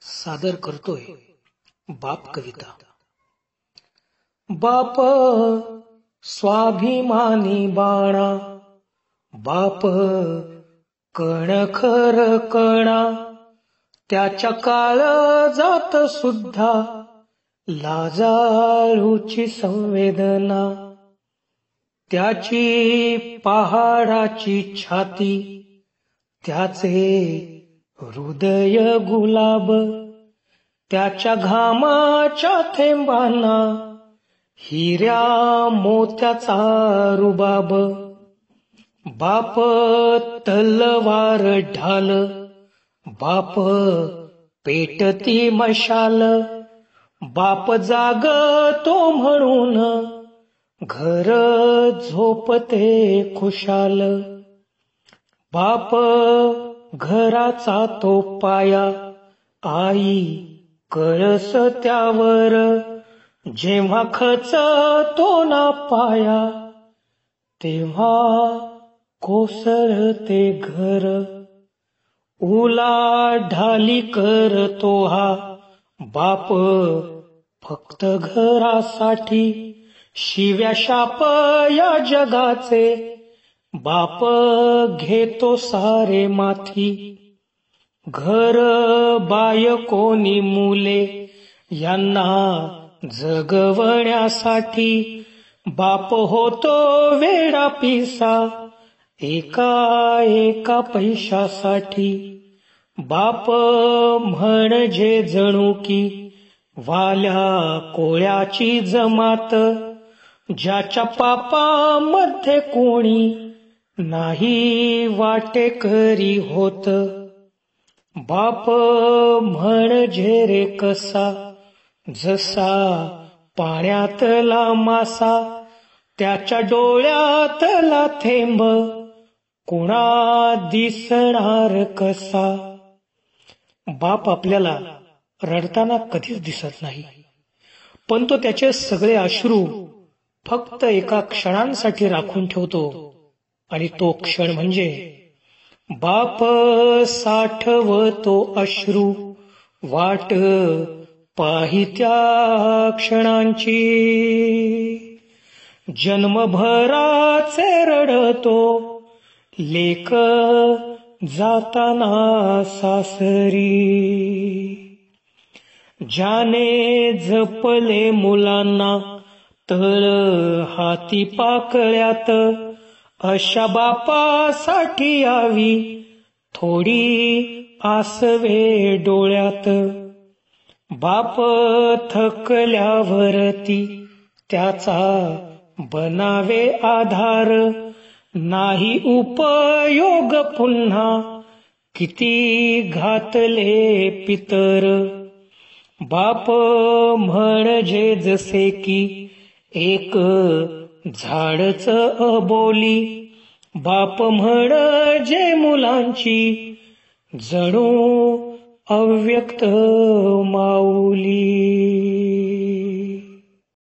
सादर करतोय बाप कविता। बाप स्वाभिमानी बाणा, बाप कणखर कणा, त्याच्या काळजात सुद्धा लाजाळूची संवेदना, त्याची पहाडाची छाती, त्याचे हृदय गुलाब, त्याच्या घामाच्या थेंबांना हिऱ्या मोत्याचा रुबाब। बाप तलवार ढाल, बाप पेटती मशाल, बाप जागतो म्हणून घर झोपते खुशाल। बाप घराचा तो पाया, आई कळस त्यावर, जेव्हा खचतो ना पाया तेव्हा कोसळते घर। उलाढाली करतो हा बाप फक्त घरासाठी, शिव्या शाप या जगाचे बाप घेतो सारे माथी। घर बायकोनी मुले यांना जगवण्यासाठी बाप होतो वेडा पिसा एका पैशासाठी। बाप म्हणजे जणू की वाल्या कोळ्याची जमात, ज्याच्या पापामध्ये कोणी नाही वाटेकरी होत। बाप म्हणजे रे कसा, जसा पाण्यातला मासा, त्याच्या डोळ्यातला थेंब कुणा दिसणार कसा। बाप आपल्याला रडताना कधीच दिसत नाही, पण तो त्याचे सगळे अश्रू फक्त एका क्षणांसाठी राखून ठेवतो, आणि तो क्षण म्हणजे बाप साठवतो अश्रू वाट पाहित्या क्षणांची। जन्मभराचे रडतो लेक जाताना सासरी, ज्याने जपले मुलांना तळ हाती पाकळ्यात, अशा बापासाठी यावी थोडी आसवे डोळ्यात। बाप थकल्यावरती त्याचा बनावे आधार, नाही उपयोग पुन्हा किती घातले पितर। बाप म्हणजे जसे की एक झाडच अबोली, बाप म्हणजे मुलांची जणू अव्यक्त माऊली।